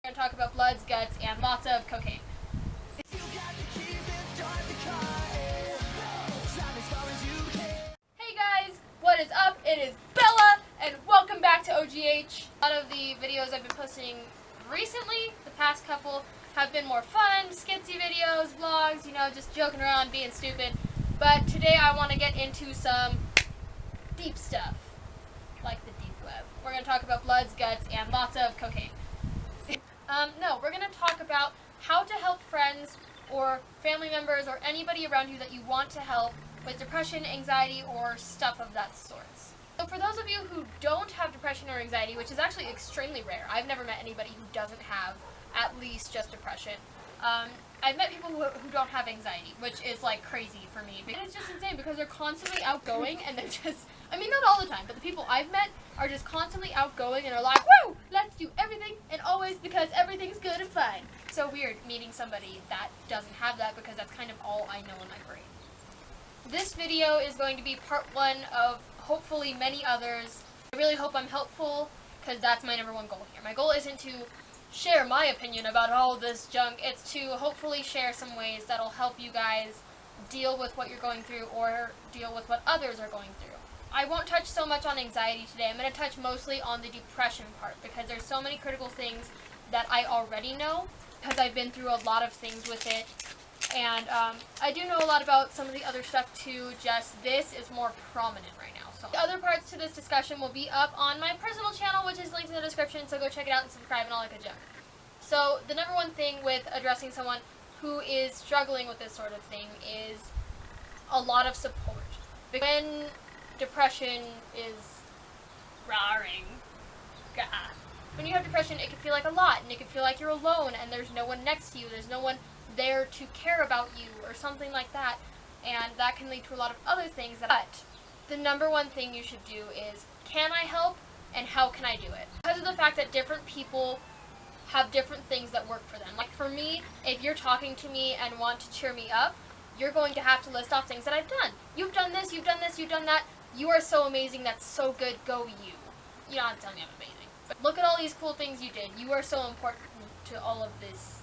We're going to talk about bloods, guts, and lots of cocaine. Hey guys, what is up? It is Bella, and welcome back to OGH. A lot of the videos I've been posting recently, the past couple, have been more fun, skitsy videos, vlogs, just joking around, being stupid. But today I want to get into some deep stuff, like the deep web. We're going to talk about bloods, guts, and lots of cocaine. No, we're going to talk about how to help friends or family members or anybody around you that you want to help with depression, anxiety, or stuff of that sort. So for those of you who don't have depression or anxiety, which is actually extremely rare, I've never met anybody who doesn't have at least just depression. I've met people who don't have anxiety, which is like crazy for me. And it's just insane because they're constantly outgoing and they're just, not all the time, but the people I've met are just constantly outgoing and are like, woo, let's do everything and always because everything's good and fine. So weird meeting somebody that doesn't have that because that's kind of all I know in my brain. This video is going to be part one of hopefully many others. I really hope I'm helpful because that's my number one goal here. My goal isn't to share my opinion about all this junk. It's to hopefully share some ways that'll help you guys deal with what you're going through or deal with what others are going through. I won't touch so much on anxiety today. I'm going to touch mostly on the depression part because there's so many critical things that I already know because I've been through a lot of things with it. And I do know a lot about some of the other stuff too, just this is more prominent right now. So the other parts to this discussion will be up on my personal channel, which is linked in the description, so go check it out and subscribe and all that good junk. So the number one thing with addressing someone who is struggling with this sort of thing is a lot of support. When depression is roaring, when you have depression, it can feel like a lot, and it can feel like you're alone, and there's no one next to you, there's no one there to care about you, or something like that, and that can lead to a lot of other things. But the number one thing you should do is, can I help, and how can I do it? Because of the fact that different people have different things that work for them. Like for me, if you're talking to me and want to cheer me up, you're going to have to list off things that I've done. You've done this, you've done this, you've done that. You are so amazing, that's so good, go you. You don't have to tell me I'm amazing. But look at all these cool things you did. You are so important to all of this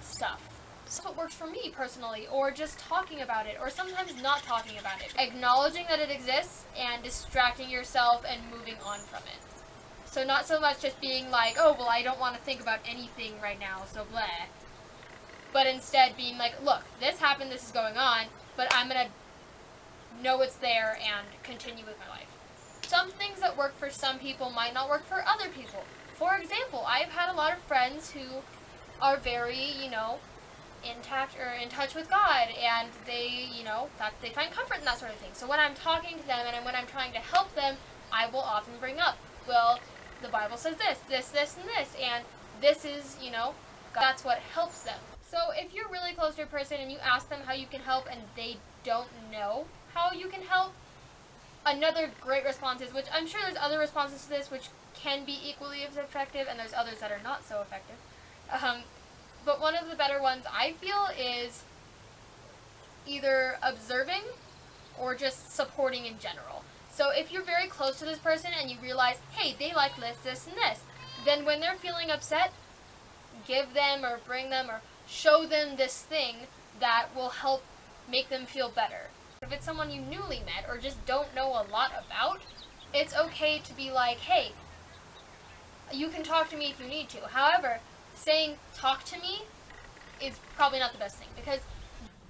stuff. That's what works for me personally, or just talking about it, or sometimes not talking about it. Acknowledging that it exists and distracting yourself and moving on from it. So not so much just being like, oh, well, I don't want to think about anything right now, so blah. But instead being like, look, this happened, this is going on, but I'm going to know it's there and continue with my life. Some things that work for some people might not work for other people. For example, I've had a lot of friends who are very, in touch with God, and they, they find comfort in that sort of thing. So when I'm talking to them and when I'm trying to help them, I will often bring up, well, the Bible says this, and this, and this is, that's what helps them. So if you're really close to a person and you ask them how you can help and they don't know how you can help, another great response is, which I'm sure there's other responses to this which can be equally as effective, and there's others that are not so effective. But one of the better ones I feel is either observing or just supporting in general. So if you're very close to this person and you realize, hey, they like this, and this, then when they're feeling upset, give them or bring them or show them this thing that will help make them feel better. If it's someone you newly met or just don't know a lot about, it's okay to be like, hey, you can talk to me if you need to. However, saying talk to me is probably not the best thing because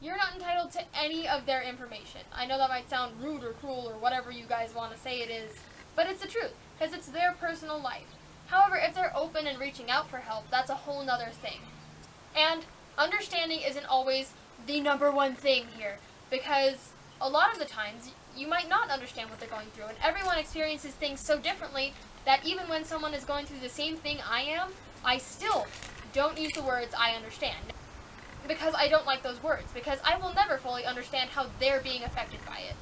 you're not entitled to any of their information. I know that might sound rude or cruel or whatever you guys want to say it is, but it's the truth because it's their personal life. However, if they're open and reaching out for help, that's a whole nother thing. And understanding isn't always the number one thing here because a lot of the times you might not understand what they're going through, and everyone experiences things so differently that even when someone is going through the same thing I am, I still don't use the words I understand because I don't like those words, because I will never fully understand how they're being affected by it.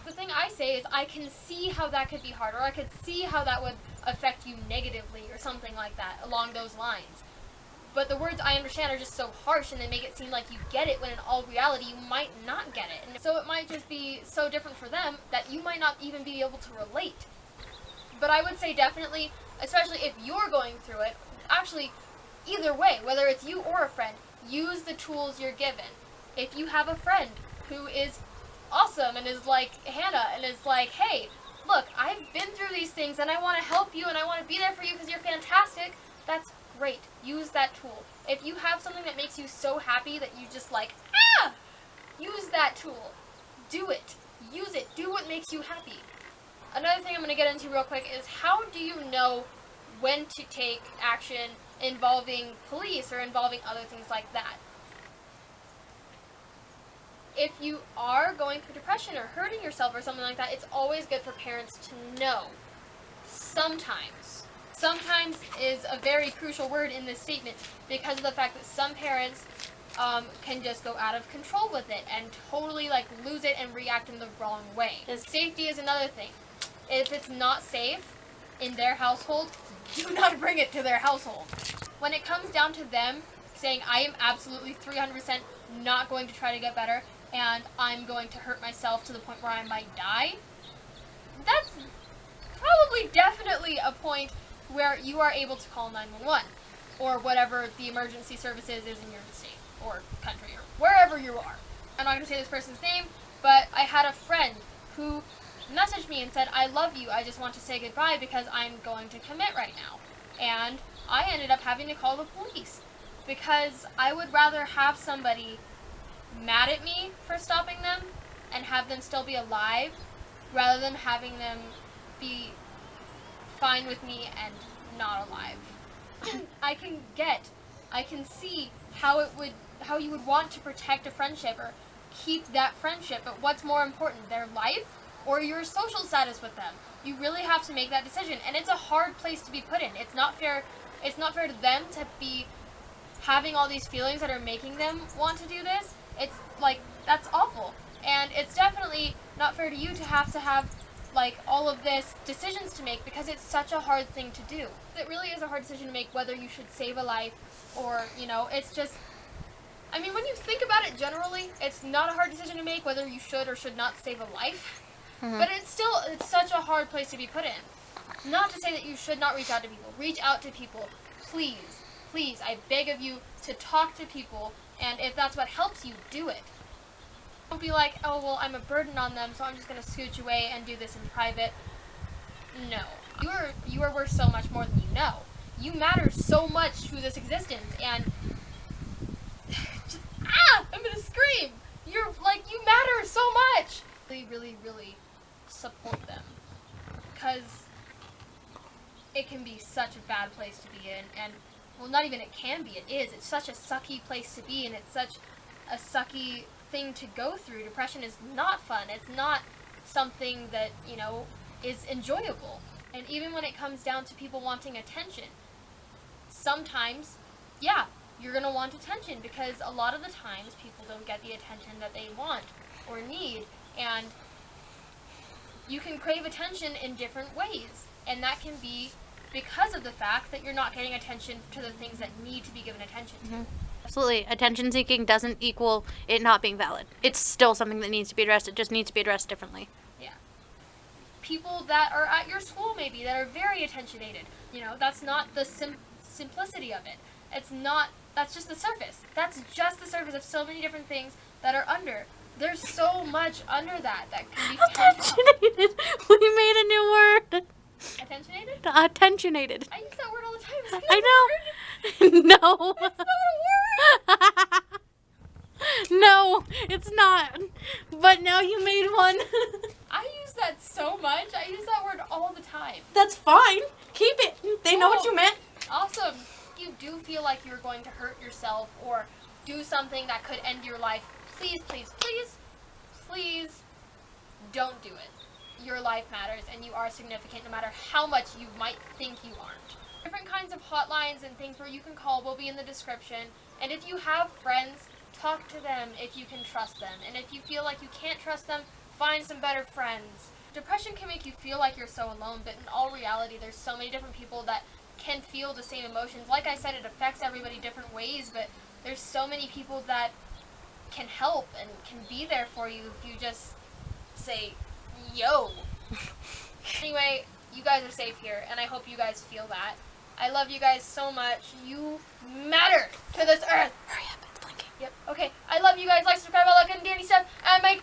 The thing I say is I can see how that could be hard, or I could see how that would affect you negatively or something like that along those lines. But the words I understand are just so harsh and they make it seem like you get it when in all reality you might not get it. And so it might just be so different for them that you might not even be able to relate. But I would say definitely, especially if you're going through it, actually either way, whether it's you or a friend, use the tools you're given. If you have a friend who is awesome and is like Hannah and is like, hey, look, I've been through these things and I want to help you and I want to be there for you because you're fantastic, that's great. Use that tool. If you have something that makes you so happy that you just like, use that tool. Do it. Use it. Do what makes you happy. Another thing I'm going to get into real quick is how do you know when to take action involving police or involving other things like that? If you are going through depression or hurting yourself or something like that, it's always good for parents to know. Sometimes. Sometimes is a very crucial word in this statement because of the fact that some parents can just go out of control with it and totally like lose it and react in the wrong way. Safety is another thing. If it's not safe in their household, do not bring it to their household. When it comes down to them saying, I am absolutely 300% not going to try to get better and I'm going to hurt myself to the point where I might die, that's probably definitely a point where you are able to call 911 or whatever the emergency services is in your state or country or wherever you are. I'm not going to say this person's name, but I had a friend who messaged me and said, I love you, I just want to say goodbye because I'm going to commit right now. And I ended up having to call the police because I would rather have somebody mad at me for stopping them and have them still be alive rather than having them be fine with me and not alive. I can see how you would want to protect a friendship or keep that friendship, but what's more important, their life or your social status with them? You really have to make that decision, and it's a hard place to be put in. It's not fair to them to be having all these feelings that are making them want to do this. It's like, that's awful. And it's definitely not fair to you to have like all of this decisions to make because it's such a hard thing to do. It really is a hard decision to make whether you should save a life or, it's just, I mean, when you think about it generally, it's not a hard decision to make whether you should or should not save a life. Mm-hmm. But it's such a hard place to be put in. Not to say that you should not reach out to people. Reach out to people. Please, please, I beg of you to talk to people, and if that's what helps you, do it. Don't be like, oh, well, I'm a burden on them, so I'm just going to scooch away and do this in private. No. You are worth so much more than you know. You matter so much to this existence, and just, I'm going to scream. You matter so much. Really, really, really support them. Because it can be such a bad place to be in, and, well, not even it can be, it is. It's such a sucky place to be in. It's such a sucky thing to go through. Depression is not fun. It's not something that, is enjoyable. And even when it comes down to people wanting attention, sometimes, yeah, you're going to want attention because a lot of the times people don't get the attention that they want or need. And you can crave attention in different ways. And that can be because of the fact that you're not getting attention to the things that need to be given attention to. Mm-hmm. Absolutely. Attention seeking doesn't equal it not being valid. It's still something that needs to be addressed. It just needs to be addressed differently. Yeah. People that are at your school maybe that are very attentionated. That's not the simplicity of it. That's just the surface. That's just the surface of so many different things that are under. There's so much under that can be attentionated. We made a new word. Attentionated? Attentionated. I use that word all the time. I know. No. That's not a word. No, it's not. But now you made one. I use that so much. I use that word all the time. That's fine. Keep it. They know what you meant. Awesome. If you do feel like you're going to hurt yourself or do something that could end your life, please, please, please, please don't do it. Your life matters and you are significant no matter how much you might think you aren't. Different kinds of hotlines and things where you can call will be in the description. And if you have friends, talk to them if you can trust them. And if you feel like you can't trust them, find some better friends. Depression can make you feel like you're so alone, but in all reality, there's so many different people that can feel the same emotions. Like I said, it affects everybody different ways, but there's so many people that can help and can be there for you if you just say, yo. Anyway, you guys are safe here, and I hope you guys feel that. I love you guys so much. You matter to this earth. Hurry up, it's blinking. Yep. Okay. I love you guys. Like, subscribe, all that good and dandy stuff. And make